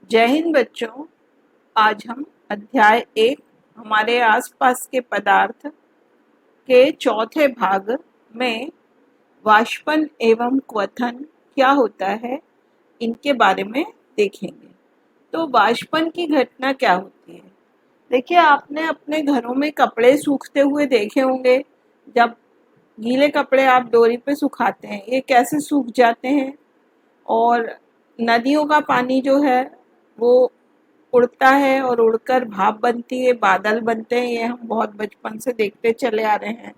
जय हिंद बच्चों। आज हम अध्याय 1 हमारे आसपास के पदार्थ के चौथे भाग में वाष्पन एवं क्वथन क्या होता है इनके बारे में देखेंगे। तो वाष्पन की घटना क्या होती है? देखिए, आपने अपने घरों में कपड़े सूखते हुए देखे होंगे। जब गीले कपड़े आप डोरी पे सुखाते हैं, ये कैसे सूख जाते हैं। और नदियों का पानी जो है वो उड़ता है और उड़कर भाप बनती है, बादल बनते हैं। ये हम बहुत बचपन से देखते चले आ रहे हैं।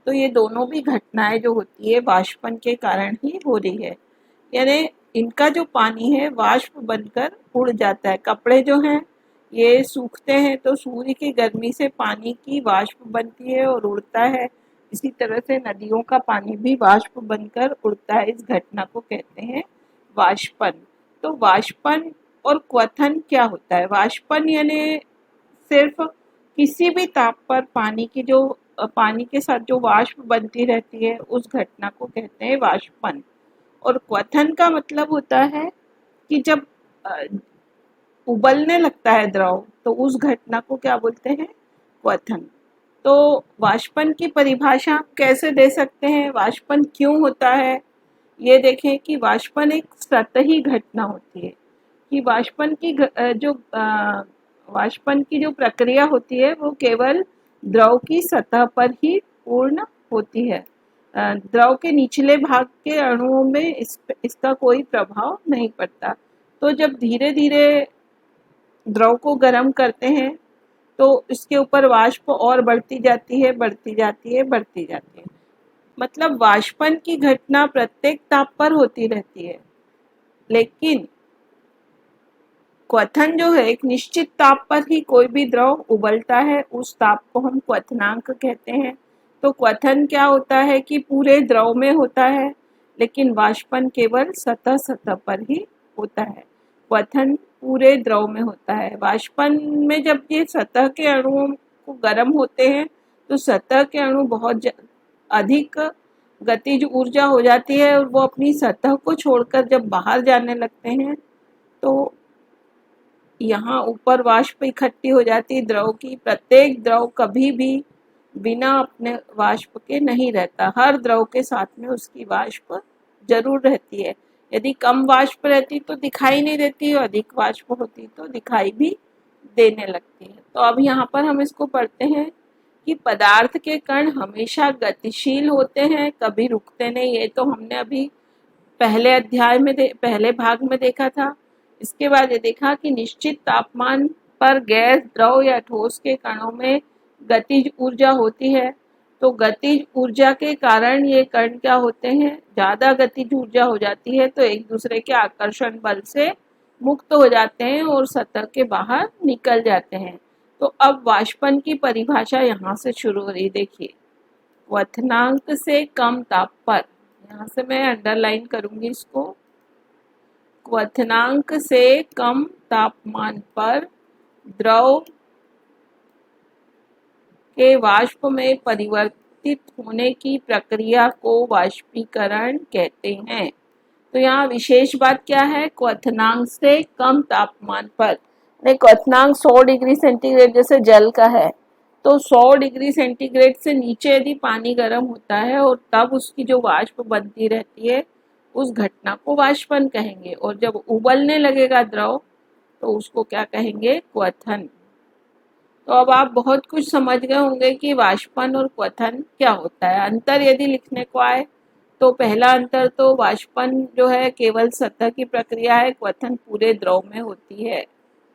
तो ये दोनों भी घटनाएं जो होती है वाष्पन के कारण ही हो रही है। यानी इनका जो पानी है वाष्प बनकर उड़ जाता है। कपड़े जो हैं ये सूखते हैं तो सूर्य की गर्मी से पानी की वाष्प बनती है और उड़ता है। इसी तरह से नदियों का पानी भी वाष्प बनकर उड़ता है। इस घटना को कहते हैं वाष्पन। तो वाष्पन और क्वथन क्या होता है? वाष्पन यानी सिर्फ किसी भी ताप पर पानी के साथ जो वाष्प बनती रहती है उस घटना को कहते हैं वाष्पन। और क्वथन का मतलब होता है कि जब अ, उबलने लगता है द्रव, तो उस घटना को क्या बोलते हैं? क्वथन। तो वाष्पन की परिभाषा आप कैसे दे सकते हैं? वाष्पन क्यों होता है? ये देखें कि वाष्पन एक सतही घटना होती है। कि वाष्पन की जो प्रक्रिया होती है वो केवल द्रव की सतह पर ही पूर्ण होती है। द्रव के निचले भाग के अणुओं में इसका कोई प्रभाव नहीं पड़ता। तो जब धीरे धीरे द्रव को गर्म करते हैं तो इसके ऊपर वाष्प और बढ़ती जाती है, बढ़ती जाती है, बढ़ती जाती है। मतलब वाष्पन की घटना प्रत्येक ताप पर होती रहती है। लेकिन क्वथन जो है एक निश्चित ताप पर ही कोई भी द्रव उबलता है, उस ताप को हम क्वथनांक कहते हैं। तो क्वथन क्या होता है कि पूरे द्रव में होता है, लेकिन वाष्पन केवल सतह सतह पर ही होता है। क्वथन पूरे द्रव में होता है। वाष्पन में जब ये सतह के अणुओं को गर्म होते हैं तो सतह के अणु बहुत अधिक गतिज ऊर्जा हो जाती है और वो अपनी सतह को छोड़कर जब बाहर जाने लगते हैं तो यहाँ ऊपर वाष्प इकट्ठी हो जाती है द्रव की। प्रत्येक द्रव कभी भी बिना अपने वाष्प के नहीं रहता। हर द्रव के साथ में उसकी वाष्प जरूर रहती है। यदि कम वाष्प रहती तो दिखाई नहीं देती, और अधिक वाष्प होती तो दिखाई भी देने लगती है। तो अब यहाँ पर हम इसको पढ़ते हैं कि पदार्थ के कण हमेशा गतिशील होते हैं, कभी रुकते नहीं। ये तो हमने अभी पहले भाग में देखा था। इसके बाद ये देखा कि निश्चित तापमान पर गैस, द्रव या ठोस के कणों में गतिज ऊर्जा होती है। तो गतिज ऊर्जा के कारण ये कण क्या होते हैं? ज्यादा गतिज ऊर्जा हो जाती है तो एक दूसरे के आकर्षण बल से मुक्त हो जाते हैं और सतह के बाहर निकल जाते हैं। तो अब वाष्पन की परिभाषा यहाँ से शुरू हो रही। देखिए, क्वथनांक से कम ताप पर, यहाँ से मैं अंडरलाइन करूंगी इसको, क्वथनांक से कम तापमान पर द्रव के वाष्प में परिवर्तित होने की प्रक्रिया को वाष्पीकरण कहते हैं। तो यहाँ विशेष बात क्या है? क्वथनांक से कम तापमान पर। क्वथनांक 100 डिग्री सेंटीग्रेड जैसे जल का है, तो 100 डिग्री सेंटीग्रेड से नीचे यदि पानी गर्म होता है और तब उसकी जो वाष्प बनती रहती है उस घटना को वाष्पन कहेंगे। और जब उबलने लगेगा द्रव तो उसको क्या कहेंगे? क्वथन। तो अब आप बहुत कुछ समझ गए होंगे कि वाष्पन और क्वथन क्या होता है। अंतर यदि लिखने को आए तो पहला अंतर तो वाष्पन जो है केवल सतह की प्रक्रिया है, क्वथन पूरे द्रव में होती है।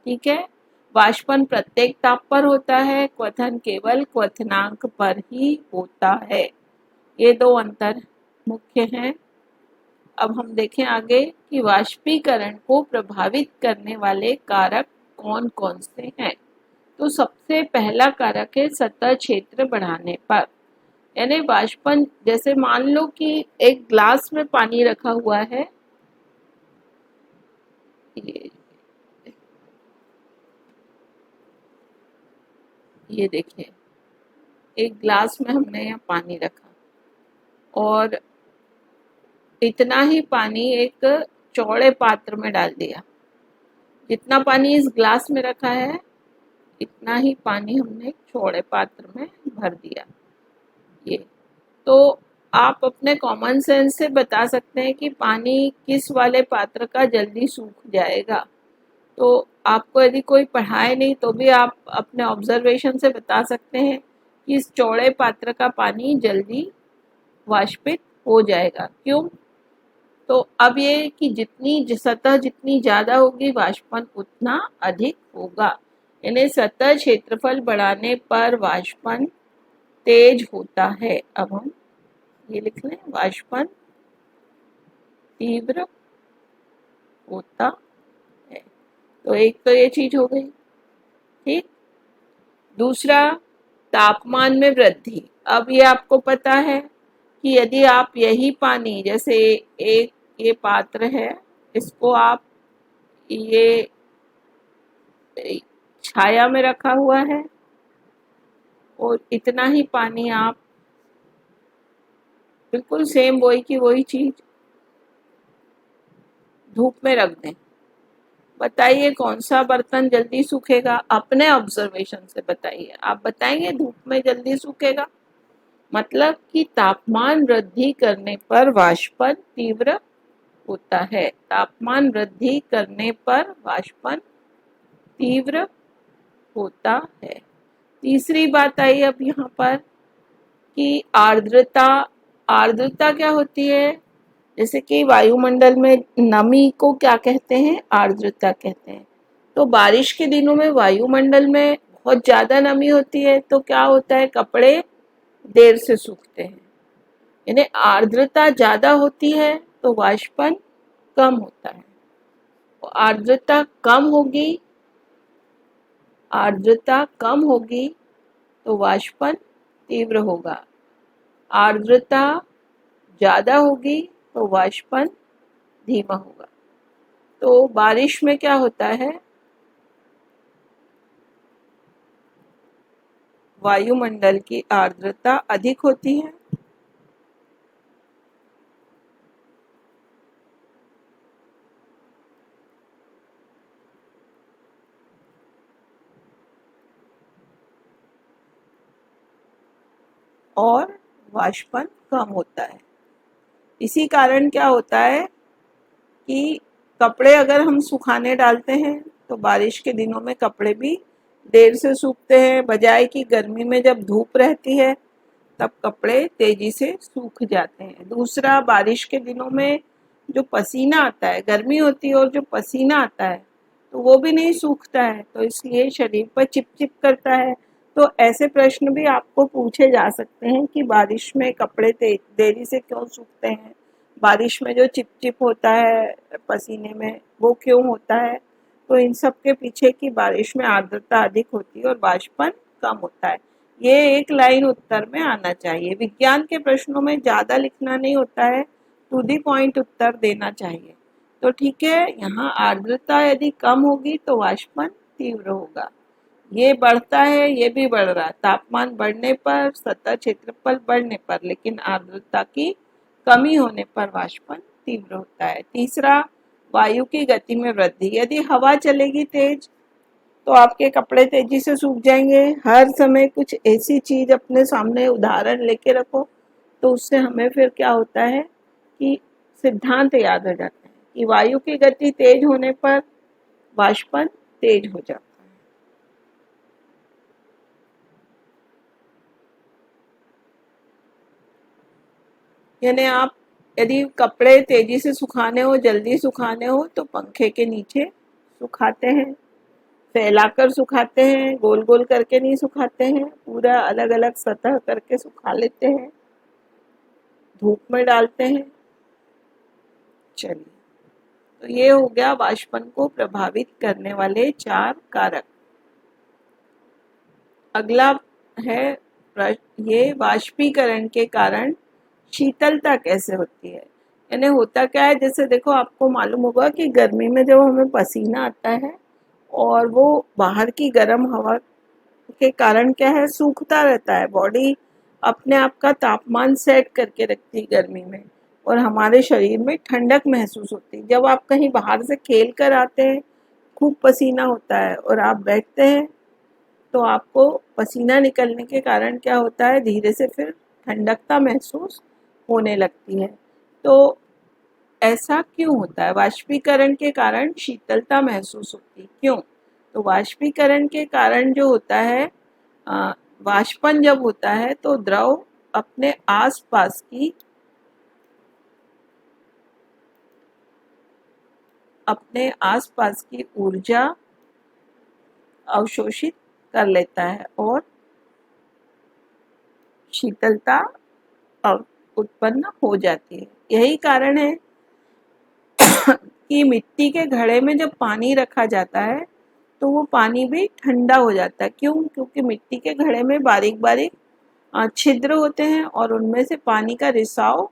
ठीक है, वाष्पन प्रत्येक ताप पर होता है, क्वथन केवल क्वथनांक पर ही होता है। ये दो अंतर मुख्य हैं। अब हम देखें आगे कि वाष्पीकरण को प्रभावित करने वाले कारक कौन कौन से हैं। तो सबसे पहला कारक है सतह क्षेत्र बढ़ाने पर। यानी वाष्पन, जैसे मान लो कि एक ग्लास में पानी रखा हुआ है, ये देखिए, एक ग्लास में हमने यहाँ पानी रखा और इतना ही पानी एक चौड़े पात्र में डाल दिया। जितना पानी इस ग्लास में रखा है इतना ही पानी हमने एक चौड़े पात्र में भर दिया। ये तो आप अपने कॉमन सेंस से बता सकते हैं कि पानी किस वाले पात्र का जल्दी सूख जाएगा। तो आपको यदि कोई पढ़ाए नहीं तो भी आप अपने ऑब्जर्वेशन से बता सकते हैं कि इस चौड़े पात्र का पानी जल्दी वाष्पित हो जाएगा। क्यों? तो अब ये कि जितनी सतह जितनी ज़्यादा होगी वाष्पन उतना अधिक होगा। यानी सतह क्षेत्रफल बढ़ाने पर वाष्पन तेज होता है। अब हम ये लिख लें, वाष्पन तीव्र होता है। तो एक तो ये चीज हो गई, ठीक। दूसरा, तापमान में वृद्धि। अब ये आपको पता है कि यदि आप यही पानी, जैसे एक ये पात्र है, इसको आप ये छाया में रखा हुआ है और इतना ही पानी आप बिल्कुल सेम वही की वही चीज धूप में रख दें। बताइए कौन सा बर्तन जल्दी सूखेगा? अपने ऑब्जर्वेशन से बताइए। आप बताएंगे धूप में जल्दी सूखेगा। मतलब कि तापमान वृद्धि करने पर वाष्पन तीव्र होता है। तापमान वृद्धि करने पर वाष्पन तीव्र होता है। तीसरी बात आई अब यहाँ पर कि आर्द्रता। आर्द्रता क्या होती है? जैसे कि वायुमंडल में नमी को क्या कहते हैं? आर्द्रता कहते हैं। तो बारिश के दिनों में वायुमंडल में बहुत ज्यादा नमी होती है तो क्या होता है? कपड़े देर से सूखते हैं। यानी आर्द्रता ज्यादा होती है तो वाष्पन कम होता है। आर्द्रता कम होगी, आर्द्रता कम होगी तो वाष्पन तीव्र होगा। आर्द्रता ज्यादा होगी तो वाष्पन धीमा होगा। तो बारिश में क्या होता है? वायुमंडल की आर्द्रता अधिक होती है और वाष्पन कम होता है। इसी कारण क्या होता है कि कपड़े अगर हम सुखाने डालते हैं तो बारिश के दिनों में कपड़े भी देर से सूखते हैं, बजाय कि गर्मी में जब धूप रहती है तब कपड़े तेजी से सूख जाते हैं। दूसरा, बारिश के दिनों में जो पसीना आता है, गर्मी होती है और जो पसीना आता है तो वो भी नहीं सूखता है, तो इसलिए शरीर पर चिपचिप करता है। तो ऐसे प्रश्न भी आपको पूछे जा सकते हैं कि बारिश में कपड़े देरी से क्यों सूखते हैं, बारिश में जो चिपचिप होता है पसीने में वो क्यों होता है। तो इन सब के पीछे की बारिश में आर्द्रता अधिक होती है और वाष्पन कम होता है। ये एक लाइन उत्तर में आना चाहिए। विज्ञान के प्रश्नों में ज्यादा लिखना नहीं होता है, टू दी पॉइंट उत्तर देना चाहिए। तो ठीक है, यहाँ आर्द्रता यदि कम होगी तो वाष्पन तीव्र होगा। ये बढ़ता है, ये भी बढ़ रहा है तापमान बढ़ने पर, सतह क्षेत्रफल बढ़ने पर, लेकिन आर्द्रता की कमी होने पर वाष्पन तीव्र होता है। तीसरा, वायु की गति में वृद्धि। यदि हवा चलेगी तेज तो आपके कपड़े तेजी से सूख जाएंगे। हर समय कुछ ऐसी चीज अपने सामने उदाहरण लेके रखो तो उससे हमें फिर क्या होता है कि सिद्धांत याद हो जाता है कि वायु की गति तेज होने पर वाष्पन तेज हो जाता है। यानी आप यदि कपड़े तेजी से सुखाने हो, जल्दी सुखाने हो तो पंखे के नीचे सुखाते हैं, फैलाकर सुखाते हैं, गोल गोल करके नहीं सुखाते हैं, पूरा अलग अलग सतह करके सुखा लेते हैं, धूप में डालते हैं। चलिए, तो ये हो गया वाष्पन को प्रभावित करने वाले 4 कारक। अगला है ये वाष्पीकरण के कारण शीतलता कैसे होती है। यानी होता क्या है, जैसे देखो आपको मालूम होगा कि गर्मी में जब हमें पसीना आता है और वो बाहर की गर्म हवा के कारण क्या है, सूखता रहता है। बॉडी अपने आप का तापमान सेट करके रखती है गर्मी में और हमारे शरीर में ठंडक महसूस होती है। जब आप कहीं बाहर से खेल कर आते हैं, खूब पसीना होता है और आप बैठते हैं तो आपको पसीना निकलने के कारण क्या होता है, धीरे से फिर ठंडकता महसूस होने लगती है। तो ऐसा क्यों होता है? वाष्पीकरण के कारण शीतलता महसूस होती है। क्यों? तो वाष्पीकरण के कारण जो होता है, वाष्पन जब होता है तो द्रव अपने आसपास की ऊर्जा अवशोषित कर लेता है और शीतलता उत्पन्न हो जाती है। यही कारण है कि मिट्टी के घड़े में जब पानी रखा जाता है तो वो पानी भी ठंडा हो जाता है। क्यों? क्योंकि मिट्टी के घड़े में बारीक बारीक छिद्र होते हैं और उनमें से पानी का रिसाव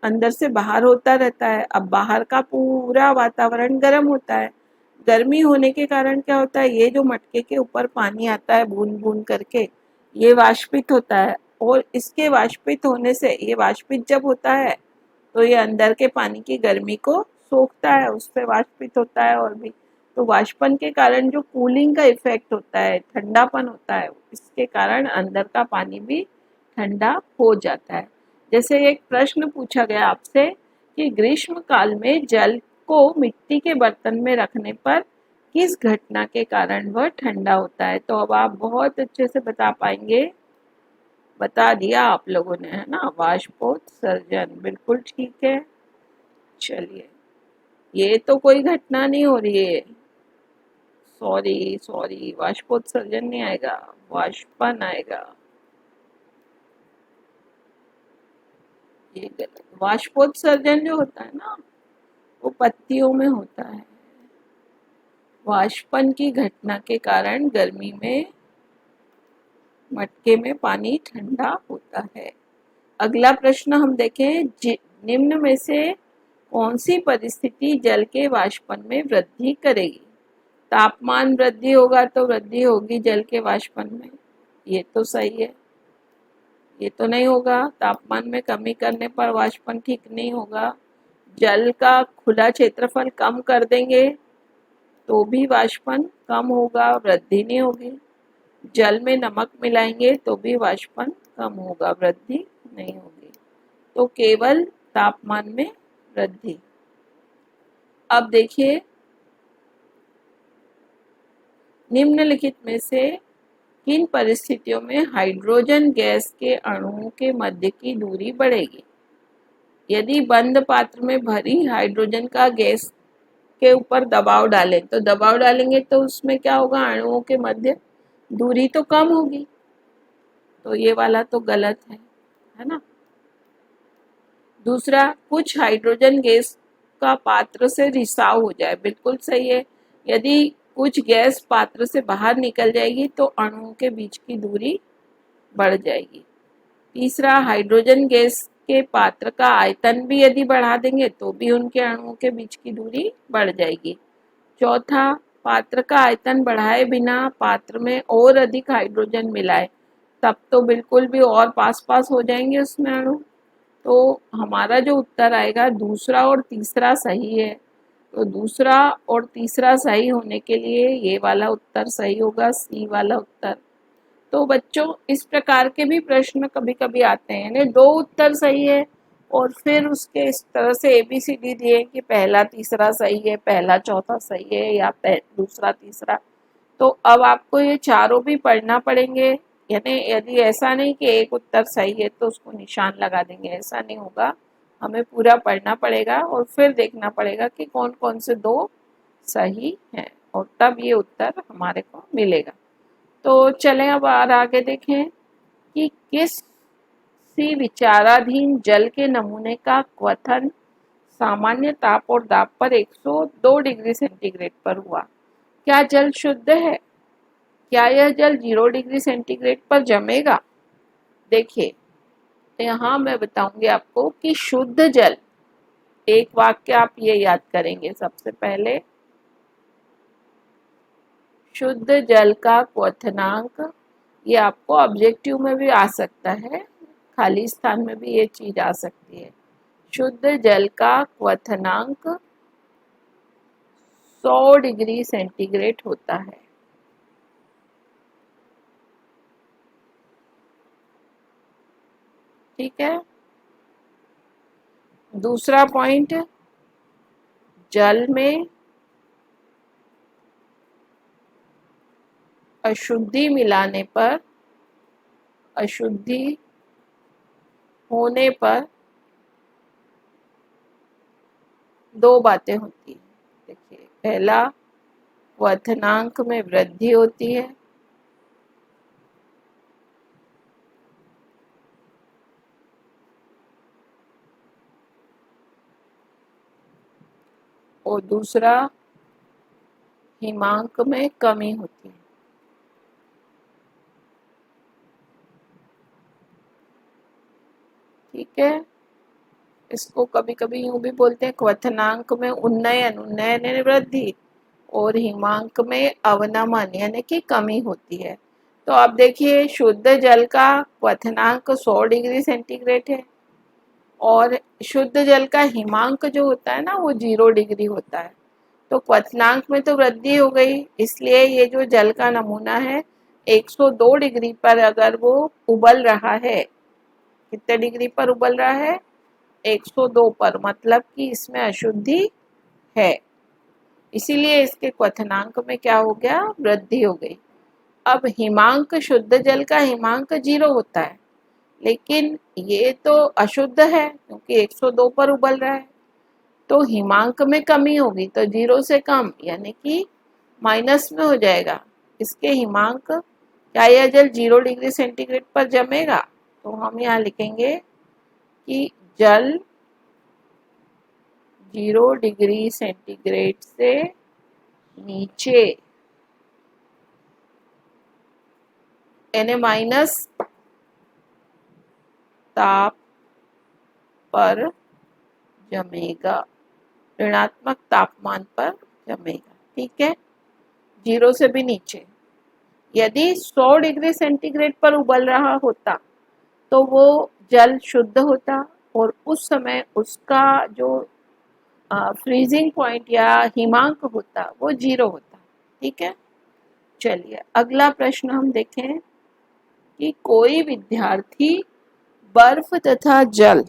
अंदर से बाहर होता रहता है। अब बाहर का पूरा वातावरण गर्म होता है। गर्मी होने के कारण क्या होता है, ये जो मटके के ऊपर पानी आता है बूंद बूंद करके, ये वाष्पित होता है और इसके वाष्पित होने से, ये वाष्पित जब होता है तो ये अंदर के पानी की गर्मी को सोखता है, उससे वाष्पित होता है और भी। तो वाष्पन के कारण जो कूलिंग का इफेक्ट होता है, ठंडापन होता है, इसके कारण अंदर का पानी भी ठंडा हो जाता है। जैसे एक प्रश्न पूछा गया आपसे कि ग्रीष्म काल में जल को मिट्टी के बर्तन में रखने पर किस घटना के कारण वह ठंडा होता है। तो अब आप बहुत अच्छे से बता पाएंगे। बता दिया आप लोगों ने, है ना, वाष्पोत्सर्जन, बिल्कुल ठीक है। चलिए, ये तो कोई घटना नहीं हो रही है, सॉरी सॉरी, वाष्पोत्सर्जन नहीं आएगा, वाष्पन आएगा, ये गलत। वाष्पोत्सर्जन जो होता है ना, वो पत्तियों में होता है। वाष्पन की घटना के कारण गर्मी में मटके में पानी ठंडा होता है। अगला प्रश्न हम देखें, निम्न में से कौन सी परिस्थिति जल के वाष्पन में वृद्धि करेगी? तापमान वृद्धि होगा तो वृद्धि होगी जल के वाष्पन में, ये तो सही है। ये तो नहीं होगा, तापमान में कमी करने पर वाष्पन ठीक नहीं होगा। जल का खुला क्षेत्रफल कम कर देंगे तो भी वाष्पन कम होगा, वृद्धि नहीं होगी। जल में नमक मिलाएंगे तो भी वाष्पन कम होगा, वृद्धि नहीं होगी। तो केवल तापमान में वृद्धि। अब देखिए, निम्नलिखित में से किन परिस्थितियों में हाइड्रोजन गैस के अणुओं के मध्य की दूरी बढ़ेगी? यदि बंद पात्र में भरी हाइड्रोजन का गैस के ऊपर दबाव डालें, तो दबाव डालेंगे तो उसमें क्या होगा, अणुओं के मध्य दूरी तो कम होगी। तो ये वाला तो गलत है ना। दूसरा, कुछ हाइड्रोजन गैस का पात्र से रिसाव हो जाए, बिल्कुल सही है। यदि कुछ गैस पात्र से बाहर निकल जाएगी तो अणुओं के बीच की दूरी बढ़ जाएगी। तीसरा, हाइड्रोजन गैस के पात्र का आयतन भी यदि बढ़ा देंगे तो भी उनके अणुओं के बीच की दूरी बढ़ जाएगी। चौथा, पात्र का आयतन बढ़ाए बिना पात्र में और अधिक हाइड्रोजन मिलाए, तब तो बिल्कुल भी और पास पास हो जाएंगे उसमें अणु। तो हमारा जो उत्तर आएगा, दूसरा और तीसरा सही है। तो दूसरा और तीसरा सही होने के लिए ये वाला उत्तर सही होगा, सी वाला उत्तर। तो बच्चों, इस प्रकार के भी प्रश्न कभी कभी आते हैं, यानी दो उत्तर सही है और फिर उसके इस तरह से ABCD दिए कि पहला तीसरा सही है, पहला चौथा सही है, या दूसरा तीसरा। तो अब आपको ये चारों भी पढ़ना पड़ेंगे। यानी यदि ऐसा नहीं कि एक उत्तर सही है तो उसको निशान लगा देंगे, ऐसा नहीं होगा। हमें पूरा पढ़ना पड़ेगा और फिर देखना पड़ेगा कि कौन कौन से दो सही हैं, और तब ये उत्तर हमारे को मिलेगा। तो चलें अब और आगे देखें कि किस सी विचाराधीन जल के नमूने का क्वथन सामान्य ताप और दाब पर 102 डिग्री सेंटीग्रेड पर हुआ। क्या जल शुद्ध है? क्या यह जल 0 डिग्री सेंटीग्रेड पर जमेगा? देखिए, तो यहाँ मैं बताऊंगी आपको कि शुद्ध जल, एक वाक्य आप ये याद करेंगे सबसे पहले, शुद्ध जल का क्वथनांक, ये आपको ऑब्जेक्टिव में भी आ सकता है, खाली स्थान में भी ये चीज आ सकती है। शुद्ध जल का क्वथनांक 100 डिग्री सेंटीग्रेड होता है। ठीक है। दूसरा पॉइंट, जल में अशुद्धि मिलाने पर, अशुद्धि होने पर दो बातें होती हैं। देखिए, पहला, क्वथनांक में वृद्धि होती है, और दूसरा, हिमांक में कमी होती है। ठीक है। इसको कभी कभी यूं भी बोलते हैं, क्वथनांक में उन्नयन, उन्नयन यानी वृद्धि, और हिमांक में अवनमन यानी कि कमी होती है। तो अब देखिए, शुद्ध जल का क्वथनांक 100 डिग्री सेंटीग्रेड है, और शुद्ध जल का हिमांक जो होता है ना, वो 0 डिग्री होता है। तो क्वथनांक में तो वृद्धि हो गई, इसलिए ये जो जल का नमूना है 102 डिग्री पर अगर वो उबल रहा है, कितने डिग्री पर उबल रहा है? 102 पर, मतलब कि इसमें अशुद्धि है, इसीलिए इसके क्वथनांक में क्या हो गया? वृद्धि हो गई। अब हिमांक, शुद्ध जल का हिमांक 0 होता है, लेकिन ये तो अशुद्ध है क्योंकि 102 पर उबल रहा है, तो हिमांक में कमी होगी, तो 0 से कम यानी कि माइनस में हो जाएगा। इसके हिमांक, क्या यह जल 0 डिग्री सेंटीग्रेड पर जमेगा? तो हम यहाँ लिखेंगे कि जल 0 डिग्री सेंटीग्रेड से नीचे यानी माइनस ताप पर जमेगा, ऋणात्मक तापमान पर जमेगा। ठीक है, 0 से भी नीचे। यदि 100 डिग्री सेंटीग्रेड पर उबल रहा होता तो वो जल शुद्ध होता, और उस समय उसका जो फ्रीजिंग पॉइंट या हिमांक होता वो 0 होता। ठीक है। चलिए, अगला प्रश्न हम देखें कि कोई विद्यार्थी बर्फ तथा जल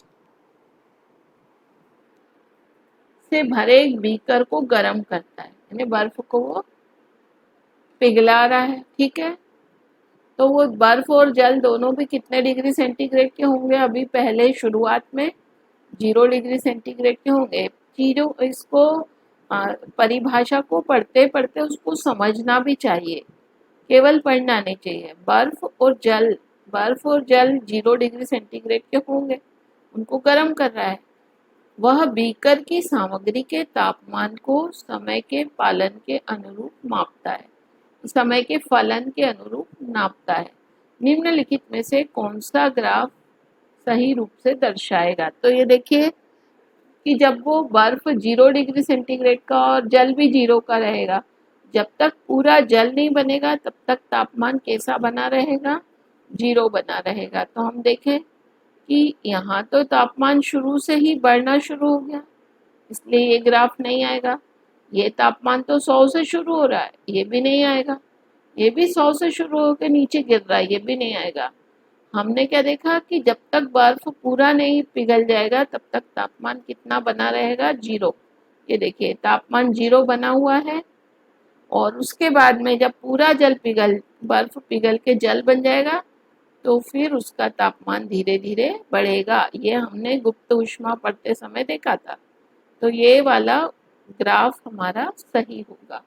से भरे एक बीकर को गर्म करता है, यानी बर्फ को वो पिघला रहा है। ठीक है। तो वो बर्फ और जल दोनों भी कितने डिग्री सेंटीग्रेड के होंगे? अभी पहले शुरुआत में 0 डिग्री सेंटीग्रेड के होंगे। चीजों, इसको परिभाषा को पढ़ते पढ़ते उसको समझना भी चाहिए, केवल पढ़ना नहीं चाहिए। बर्फ और जल 0 डिग्री सेंटीग्रेड के होंगे, उनको गर्म कर रहा है। वह बीकर की सामग्री के तापमान को समय के पालन के अनुरूप मापता है, समय के फलन के अनुरूप नापता है। निम्नलिखित में से कौन सा ग्राफ सही रूप से दर्शाएगा? तो ये देखिए कि जब वो बर्फ 0 डिग्री सेंटीग्रेड का और जल भी 0 का रहेगा, जब तक पूरा जल नहीं बनेगा तब तक तापमान कैसा बना रहेगा? 0 बना रहेगा। तो हम देखें कि यहाँ तो तापमान शुरू से ही बढ़ना शुरू हो गया, इसलिए ये ग्राफ नहीं आएगा। ये तापमान तो 100 से शुरू हो रहा है, ये भी नहीं आएगा। ये भी 100 से शुरू होकर नीचे गिर रहा है, ये भी नहीं आएगा। हमने क्या देखा कि जब तक बर्फ पूरा नहीं पिघल जाएगा तब तक तापमान कितना बना रहेगा? 0। ये देखिए, तापमान 0 बना हुआ है, और उसके बाद में जब पूरा बर्फ पिघल के जल बन जाएगा तो फिर उसका तापमान धीरे धीरे बढ़ेगा। ये हमने गुप्त ऊष्मा पढ़ते समय देखा था। तो ये वाला ग्राफ हमारा सही होगा।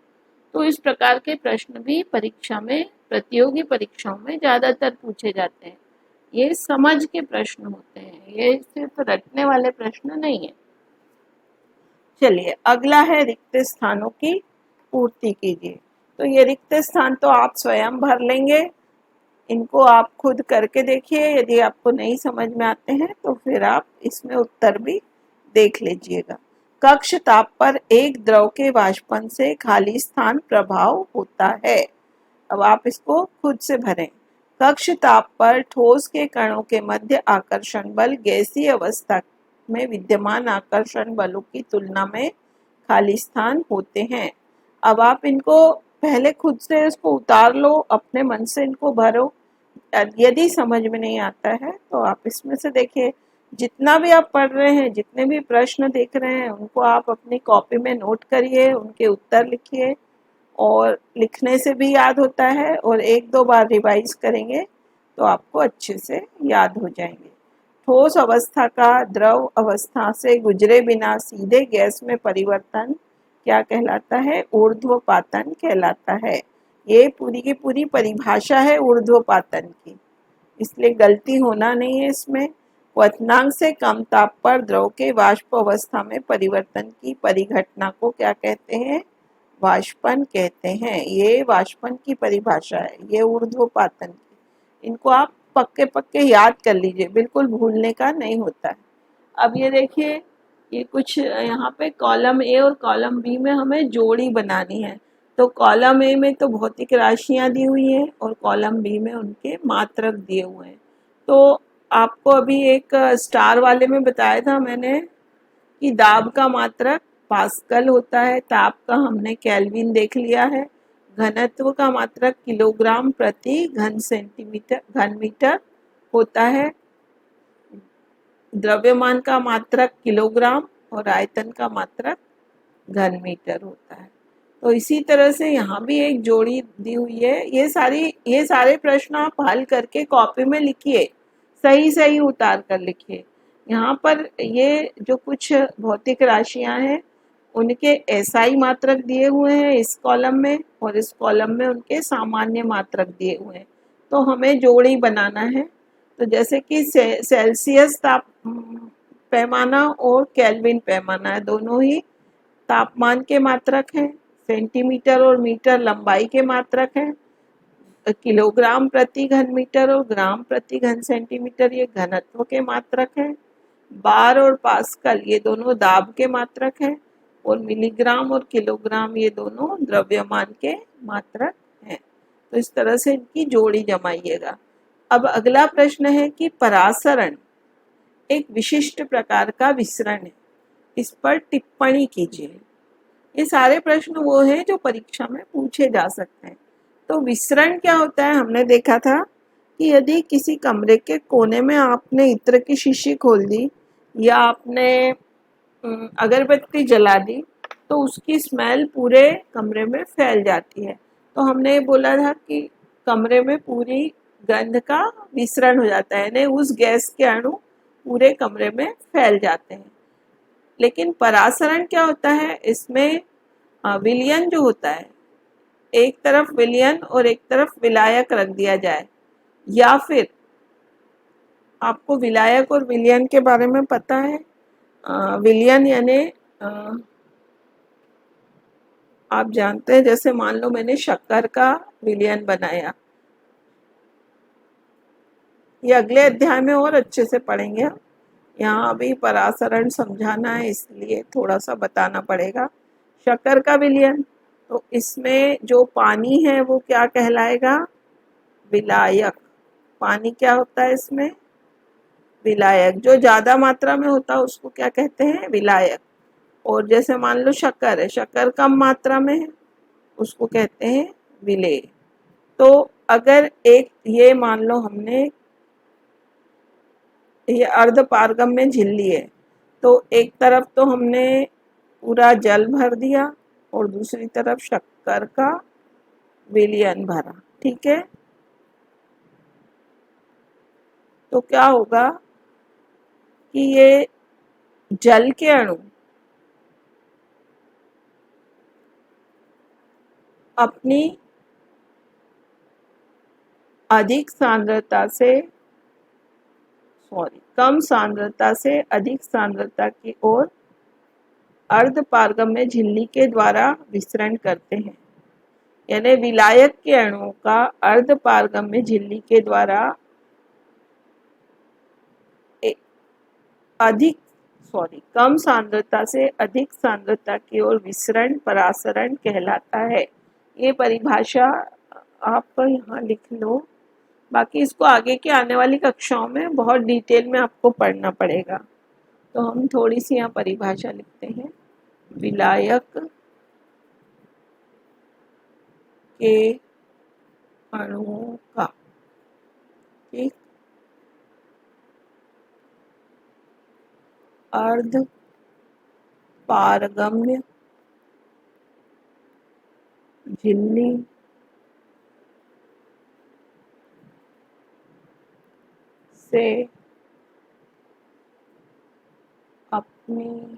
तो इस प्रकार के प्रश्न भी परीक्षा में, प्रतियोगी परीक्षाओं में ज्यादातर पूछे जाते हैं। ये समझ के प्रश्न होते हैं, ये सिर्फ रटने वाले प्रश्न नहीं है। चलिए, अगला है रिक्त स्थानों की पूर्ति कीजिए। तो ये रिक्त स्थान तो आप स्वयं भर लेंगे, इनको आप खुद करके देखिए। यदि आपको नहीं समझ में आते हैं तो फिर आप इसमें उत्तर भी देख लीजिएगा। कक्ष ताप पर एक द्रव के वाष्पन से खाली स्थान प्रभाव होता है। अब आप इसको खुद से भरें। कक्ष ताप पर ठोस के कणों के मध्य आकर्षण बल गैसीय अवस्था में विद्यमान आकर्षण बलों की तुलना में खाली स्थान होते हैं। अब आप इनको पहले खुद से इसको उतार लो, अपने मन से इनको भरो। यदि समझ में नहीं आता है तो आप इसमें से देखिए, जितना भी आप पढ़ रहे हैं, जितने भी प्रश्न देख रहे हैं, उनको आप अपनी कॉपी में नोट करिए, उनके उत्तर लिखिए। और लिखने से भी याद होता है, और एक दो बार रिवाइज करेंगे तो आपको अच्छे से याद हो जाएंगे। ठोस अवस्था का द्रव अवस्था से गुजरे बिना सीधे गैस में परिवर्तन क्या कहलाता है? ऊर्ध्वपातन कहलाता है। ये पूरी की पूरी परिभाषा है ऊर्ध्वपातन की, इसलिए गलती होना नहीं है इसमें। क्वथनांक से कम ताप पर द्रव के वाष्प अवस्था में परिवर्तन की परिघटना को क्या कहते हैं? वाष्पन कहते हैं। ये वाष्पन की परिभाषा है, ये ऊर्ध्वपातन की। इनको आप पक्के पक्के याद कर लीजिए, बिल्कुल भूलने का नहीं होता है। अब ये देखिए, ये कुछ यहाँ पे कॉलम ए और कॉलम बी में हमें जोड़ी बनानी है। तो कॉलम ए में तो भौतिक राशियाँ दी हुई हैं और कॉलम बी में उनके मात्रक दिए हुए हैं। तो आपको अभी एक स्टार वाले में बताया था मैंने कि दाब का मात्रक पास्कल होता है, ताप का हमने केल्विन देख लिया है, घनत्व का मात्रक किलोग्राम प्रति घन मीटर होता है, द्रव्यमान का मात्रक किलोग्राम और आयतन का मात्रक घन मीटर होता है। तो इसी तरह से यहाँ भी एक जोड़ी दी हुई है। ये सारे प्रश्न आप हल करके कॉपी में लिखिए, सही सही उतार कर लिखिए। यहाँ पर ये जो कुछ भौतिक राशियाँ हैं उनके एसआई मात्रक दिए हुए हैं इस कॉलम में, और इस कॉलम में उनके सामान्य मात्रक दिए हुए हैं। तो हमें जोड़ी बनाना है। तो जैसे कि सेल्सियस ताप पैमाना और केल्विन पैमाना है, दोनों ही तापमान के मात्रक हैं। सेंटीमीटर और मीटर लंबाई के मात्रक हैं। किलोग्राम प्रति घन मीटर और ग्राम प्रति घन सेंटीमीटर ये घनत्व के मात्रक हैं। बार और पास्कल ये दोनों दाब के मात्रक हैं, और मिलीग्राम और किलोग्राम ये दोनों द्रव्यमान के मात्रक हैं। तो इस तरह से इनकी जोड़ी जमाइएगा। अब अगला प्रश्न है कि परासरण एक विशिष्ट प्रकार का विसरण है, इस पर टिप्पणी कीजिए। ये सारे प्रश्न वो हैं जो परीक्षा में पूछे जा सकते हैं। तो विसरण क्या होता है? हमने देखा था कि यदि किसी कमरे के कोने में आपने इत्र की शीशी खोल दी या आपने अगरबत्ती जला दी तो उसकी स्मेल पूरे कमरे में फैल जाती है। तो हमने ये बोला था कि कमरे में पूरी गंध का विसरण हो जाता है, यानी उस गैस के अणु पूरे कमरे में फैल जाते हैं। लेकिन परासरण क्या होता है? इसमें विलयन जो होता है, एक तरफ विलयन और एक तरफ विलायक रख दिया जाए, या फिर आपको विलायक और विलयन के बारे में पता है? विलयन यानी आप जानते हैं, जैसे मान लो मैंने शक्कर का विलयन बनाया, ये अगले अध्याय में और अच्छे से पढ़ेंगे हम। यहाँ अभी परासरण समझाना है इसलिए थोड़ा सा बताना पड़ेगा। शक्कर का विलयन, तो इसमें जो पानी है वो क्या कहलाएगा? विलायक। पानी क्या होता है इसमें? विलायक। जो ज़्यादा मात्रा में होता है उसको क्या कहते हैं? विलायक। और जैसे मान लो शक्कर है, शक्कर कम मात्रा में है, उसको कहते हैं विलेय। तो अगर एक ये मान लो हमने ये अर्ध पारगम में झिल्ली है, तो एक तरफ तो हमने पूरा जल भर दिया और दूसरी तरफ शक्कर का विलयन भरा, ठीक है। तो क्या होगा कि ये जल के अणु अपनी कम सांद्रता से अधिक सांद्रता की ओर अर्ध पारगम में झिल्ली के द्वारा विसरण करते हैं। यानी विलायक के अणुओं का अर्ध पारगम में झिल्ली के द्वारा कम सांद्रता से अधिक सांद्रता की ओर विसरण परासरण कहलाता है। ये परिभाषा आप यहाँ लिख लो, बाकी इसको आगे के आने वाली कक्षाओं में बहुत डिटेल में आपको पढ़ना पड़ेगा। तो हम थोड़ी सी यहाँ परिभाषा लिखते हैं। विलायक के अणुओं का। ठीक, अर्ध पारगम्य झिल्ली से अपनी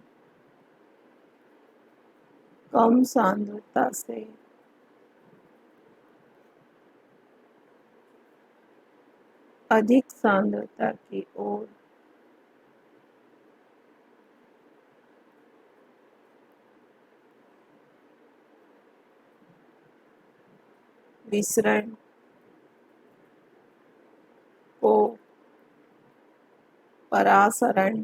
कम सांद्रता से अधिक सांद्रता की ओर विसरण को परासरण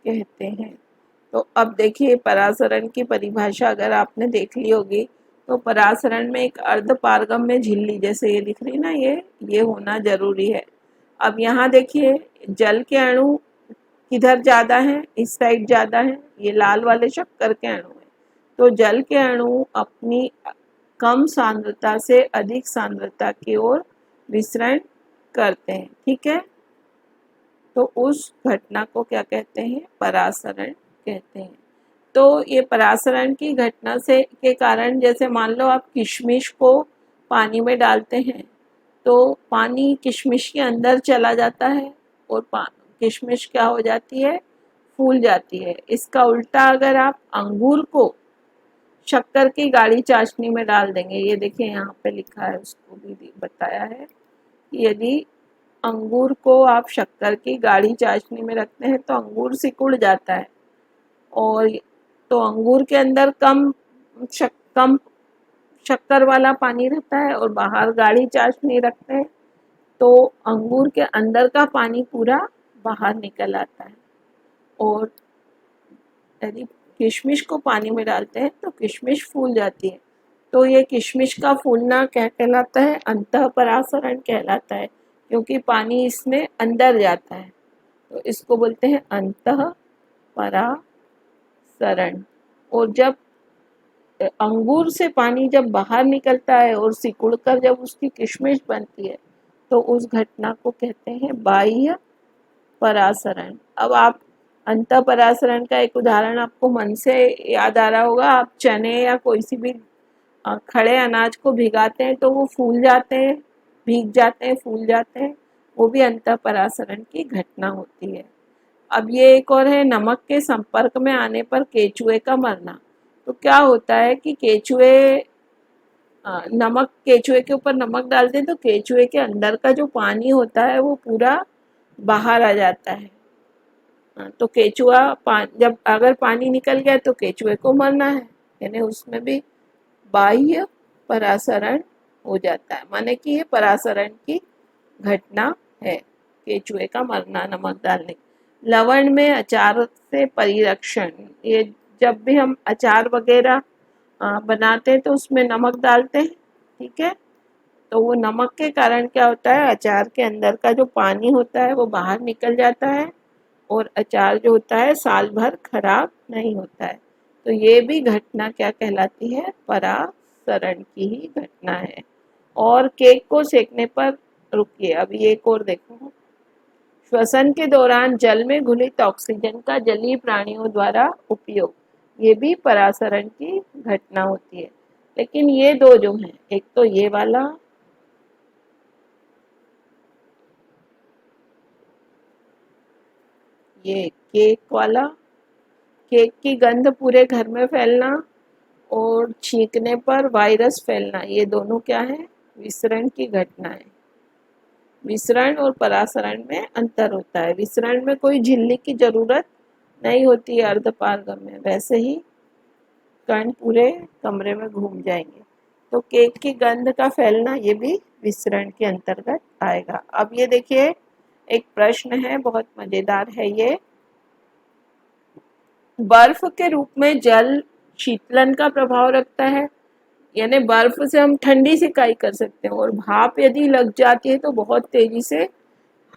कहते हैं। तो अब देखिए, परासरण की परिभाषा अगर आपने देख ली होगी तो परासरण में एक अर्ध पारगम्य झिल्ली, जैसे ये दिख रही ना, ये होना जरूरी है। अब यहाँ देखिए, जल के अणु किधर ज्यादा है, इस साइड ज्यादा है, ये लाल वाले शक्कर के अणु है। तो जल के अणु अपनी कम सांद्रता से अधिक सांद्रता की ओर विसरण करते हैं। ठीक है, तो उस घटना को क्या कहते हैं, परासरण कहते हैं। तो ये परासरण की घटना से के कारण, जैसे मान लो आप किशमिश को पानी में डालते हैं तो पानी किशमिश के अंदर चला जाता है और किशमिश क्या हो जाती है, फूल जाती है। इसका उल्टा अगर आप अंगूर को शक्कर की गाढ़ी चाशनी में डाल देंगे, ये देखिए यहाँ पे लिखा है, उसको भी बताया है कि यदि अंगूर को आप शक्कर की गाढ़ी चाशनी में रखते हैं तो अंगूर सिकुड़ जाता है, और तो अंगूर के अंदर कम शक्कर वाला पानी रहता है और बाहर गाढ़ी चाशनी रखते हैं तो अंगूर के अंदर का पानी पूरा बाहर निकल आता है। और यदि किशमिश को पानी में डालते हैं तो किशमिश फूल जाती है। तो ये किशमिश का फूलना क्या कहलाता है, अंतःपरासरण कहलाता है, क्योंकि पानी इसमें अंदर जाता है, तो इसको बोलते हैं अंतःपरासरण। और जब अंगूर से पानी जब बाहर निकलता है और सिकुड़कर जब उसकी किशमिश बनती है तो उस घटना को कहते हैं बाह्य परासरण। अब आप अंतःपरासरण का एक उदाहरण आपको मन से याद आ रहा होगा, आप चने या कोई सी भी खड़े अनाज को भिगाते हैं तो वो फूल जाते हैं, भीग जाते हैं, फूल जाते हैं, वो भी अंतःपरासरण की घटना होती है। अब ये एक और है, नमक के संपर्क में आने पर केचुए का मरना। तो क्या होता है कि केचुए के ऊपर नमक डालते हैं तो केचुए के अंदर का जो पानी होता है वो पूरा बाहर आ जाता है। तो केचुआ जब अगर पानी निकल गया तो केचुए को मरना है, यानी उसमें भी बाह्य परासरण हो जाता है, माने कि ये परासरण की घटना है, केचुए का मरना नमक डालने। लवण में अचार से परिरक्षण, ये जब भी हम अचार वगैरह बनाते हैं तो उसमें नमक डालते हैं। ठीक है, तो वो नमक के कारण क्या होता है, अचार के अंदर का जो पानी होता है वो बाहर निकल जाता है और अचार जो होता है साल भर खराब नहीं होता है। तो ये भी घटना क्या कहलाती है, परासरण की ही घटना है। और केक को सेकने पर, रुकिए अभी एक और देखो, श्वसन के दौरान जल में घुलित ऑक्सीजन का जलीय प्राणियों द्वारा उपयोग, ये भी परासरण की घटना होती है। लेकिन ये दो जो हैं, एक तो ये वाला, ये केक वाला, केक की गंध पूरे घर में फैलना और छींकने पर वायरस फैलना, ये दोनों क्या है, विसरण की घटना है। विसरण और परासरण में अंतर होता है। विसरण में कोई झिल्ली की जरूरत नहीं होती है अर्धपारगम्य, वैसे ही कण पूरे कमरे में घूम जाएंगे। तो केक की गंध का फैलना ये भी विसरण के अंतर्गत आएगा। अब ये देखिए, एक प्रश्न है, बहुत मजेदार है ये, बर्फ के रूप में जल शीतलन का प्रभाव रखता है, यानी बर्फ से हम ठंडी सिकाई कर सकते हैं, और भाप यदि लग जाती है तो बहुत तेजी से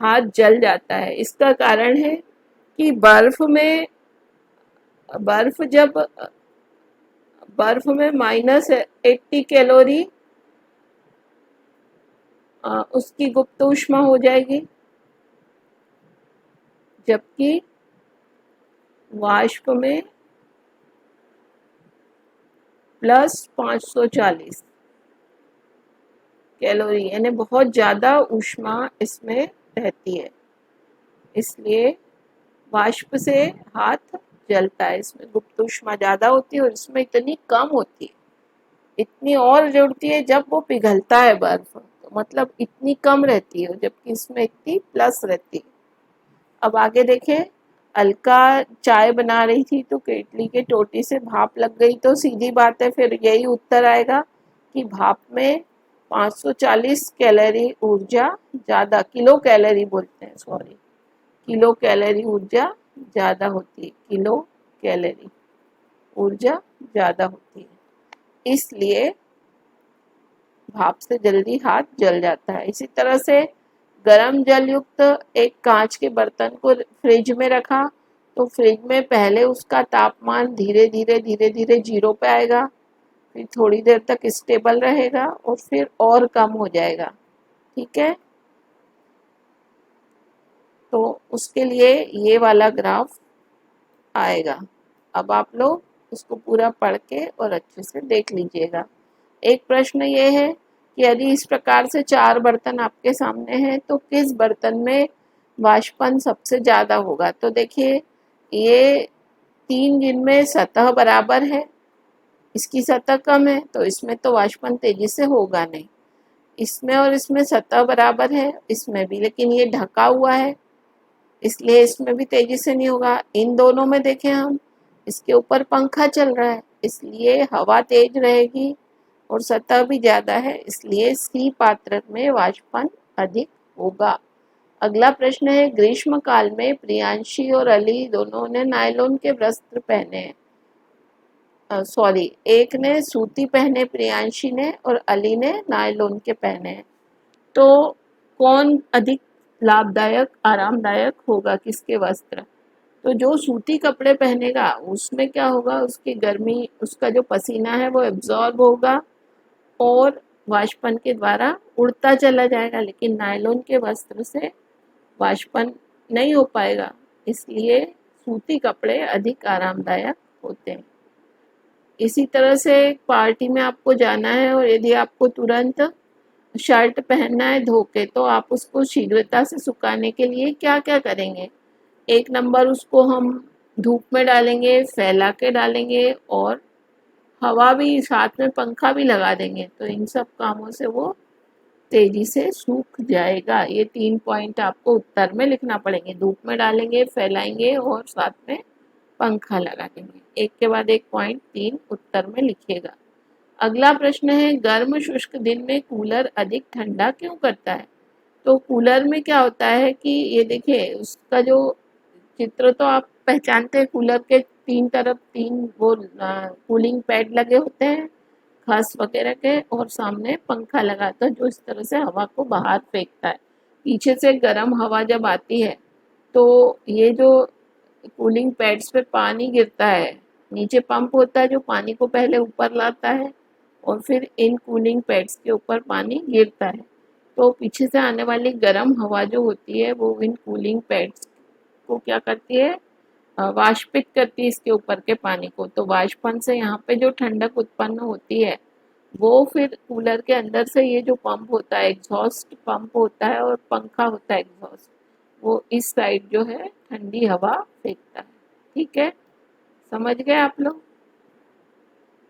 हाथ जल जाता है। इसका कारण है कि बर्फ में -80 कैलोरी उसकी गुप्त ऊष्मा हो जाएगी, जबकि वाष्प में +540 कैलोरी, यानी बहुत ज़्यादा ऊष्मा इसमें रहती है। इसलिए वाष्प से हाथ जलता है, इसमें गुप्त ऊष्मा ज़्यादा होती है और इसमें इतनी कम होती है। इतनी और जुड़ती है जब वो पिघलता है बर्फ, तो मतलब इतनी कम रहती है, जबकि इसमें इतनी प्लस रहती है। अब आगे देखें, अलका चाय बना रही थी तो केतली के टोटी से भाप लग गई, तो सीधी बात है फिर यही उत्तर आएगा कि भाप में 540 कैलोरी ऊर्जा ज़्यादा, किलो कैलोरी बोलते हैं, सॉरी, किलो कैलोरी ऊर्जा ज़्यादा होती है, किलो कैलोरी ऊर्जा ज़्यादा होती है, इसलिए भाप से जल्दी हाथ जल जाता है। इसी तरह से गर्म जल युक्त एक कांच के बर्तन को फ्रिज में रखा, तो फ्रिज में पहले उसका तापमान धीरे धीरे 0 पे आएगा, फिर थोड़ी देर तक स्टेबल रहेगा और फिर और कम हो जाएगा। ठीक है, तो उसके लिए ये वाला ग्राफ आएगा। अब आप लोग उसको पूरा पढ़ के और अच्छे से देख लीजिएगा। एक प्रश्न ये है कि यदि इस प्रकार से 4 बर्तन आपके सामने हैं तो किस बर्तन में वाष्पन सबसे ज़्यादा होगा। तो देखिए, ये 3 जिनमें सतह बराबर है, इसकी सतह कम है, तो इसमें तो वाष्पन तेजी से होगा नहीं। इसमें और इसमें सतह बराबर है, इसमें भी, लेकिन ये ढका हुआ है, इसलिए इसमें भी तेजी से नहीं होगा। इन दोनों में देखें हम, इसके ऊपर पंखा चल रहा है, इसलिए हवा तेज रहेगी और सतह भी ज़्यादा है, इसलिए सी पात्र में वाष्पन अधिक होगा। अगला प्रश्न है, ग्रीष्म काल में प्रियांशी और अली दोनों ने नायलॉन के वस्त्र पहने हैं। एक ने सूती पहने प्रियांशी ने और अली ने नायलॉन के पहने हैं। तो कौन अधिक लाभदायक, आरामदायक होगा, किसके वस्त्र? तो जो सूती कपड़े पहनेगा उसमें क्या होगा, उसकी गर्मी, उसका जो पसीना है वो एब्जॉर्ब होगा और वाष्पन के द्वारा उड़ता चला जाएगा, लेकिन नायलॉन के वस्त्र से वाष्पन नहीं हो पाएगा, इसलिए सूती कपड़े अधिक आरामदायक होते हैं। इसी तरह से एक पार्टी में आपको जाना है और यदि आपको तुरंत शर्ट पहनना है धो के, तो आप उसको शीघ्रता से सुखाने के लिए क्या क्या करेंगे? 1 नंबर, उसको हम धूप में डालेंगे, फैला के डालेंगे और हवा भी, साथ में पंखा भी लगा देंगे, तो इन सब कामों से वो तेजी से सूख जाएगा। ये 3 पॉइंट आपको उत्तर में लिखना पड़ेंगे, धूप में डालेंगे, फैलाएंगे और साथ में पंखा लगा देंगे। एक के बाद एक पॉइंट 3 उत्तर में लिखिएगा। अगला प्रश्न है, गर्म शुष्क दिन में कूलर अधिक ठंडा क्यों करता है? तो कूलर में क्या होता है कि ये देखिए, उसका जो चित्र तो आप पहचानते हैं, कूलर के 3 तरफ 3 वो कूलिंग पैड लगे होते हैं, खास वगैरह के, और सामने पंखा लगाता है जो इस तरह से हवा को बाहर फेंकता है। पीछे से गर्म हवा जब आती है तो ये जो कूलिंग पैड्स पे पानी गिरता है, नीचे पंप होता है जो पानी को पहले ऊपर लाता है और फिर इन कूलिंग पैड्स के ऊपर पानी गिरता है, तो पीछे से आने वाली गर्म हवा जो होती है वो इन कूलिंग पैड्स को क्या करती है, वाष्पित करती है इसके ऊपर के पानी को। तो वाष्पन से यहाँ पे जो ठंडक उत्पन्न होती है वो फिर कूलर के अंदर से, ये जो पंप होता है, एग्जॉस्ट पंप होता है और पंखा होता है एग्जॉस्ट, वो इस साइड जो है ठंडी हवा फेंकता है। ठीक है, समझ गए आप लोग?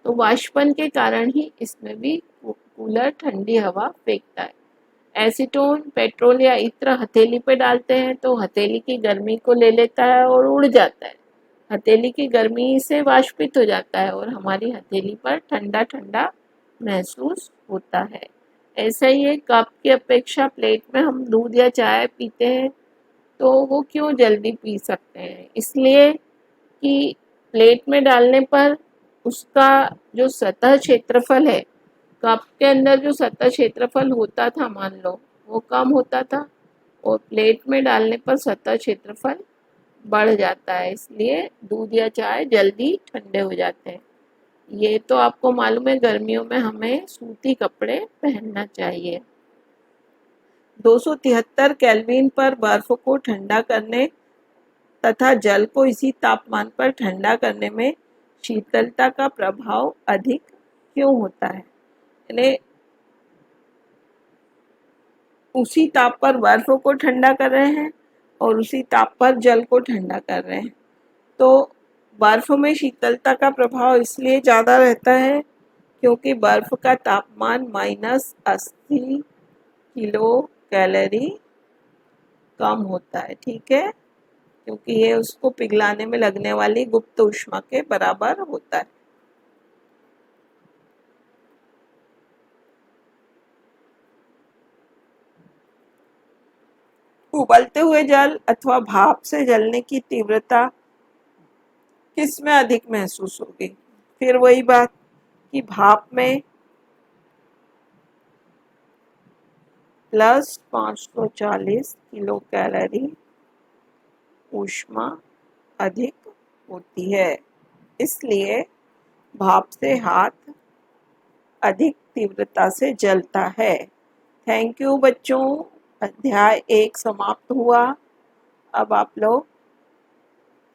तो वाष्पन के कारण ही इसमें भी कूलर ठंडी हवा फेंकता है। एसीटोन, पेट्रोल या इत्र हथेली पे डालते हैं तो हथेली की गर्मी को ले लेता है और उड़ जाता है। हथेली की गर्मी से वाष्पित हो जाता है और हमारी हथेली पर ठंडा ठंडा महसूस होता है। ऐसा ही एक कप की अपेक्षा प्लेट में हम दूध या चाय पीते हैं तो वो क्यों जल्दी पी सकते हैं? इसलिए कि प्लेट में डालने पर उसका जो सतह क्षेत्रफल है, कप के अंदर जो सतह क्षेत्रफल होता था मान लो, वो कम होता था और प्लेट में डालने पर सतह क्षेत्रफल बढ़ जाता है, इसलिए दूध या चाय जल्दी ठंडे हो जाते हैं। ये तो आपको मालूम है, गर्मियों में हमें सूती कपड़े पहनना चाहिए। 273 केल्विन पर बर्फ को ठंडा करने तथा जल को इसी तापमान पर ठंडा करने में शीतलता का प्रभाव अधिक क्यों होता है? यानी उसी ताप पर बर्फ को ठंडा कर रहे हैं और उसी ताप पर जल को ठंडा कर रहे हैं, तो बर्फ में शीतलता का प्रभाव इसलिए ज़्यादा रहता है क्योंकि बर्फ का तापमान -80 किलो कैलोरी कम होता है। ठीक है, क्योंकि ये उसको पिघलाने में लगने वाली गुप्त ऊष्मा के बराबर होता है। उबलते हुए जल अथवा भाप से जलने की तीव्रता किस में अधिक महसूस होगी? फिर वही बात कि भाप में +540 किलो कैलोरी ऊष्मा अधिक होती है, इसलिए भाप से हाथ अधिक तीव्रता से जलता है। थैंक यू बच्चों, अध्याय 1 समाप्त हुआ। अब आप लोग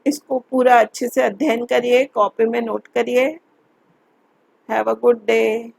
इसको पूरा अच्छे से अध्ययन करिए, कॉपी में नोट करिए। Have a good day.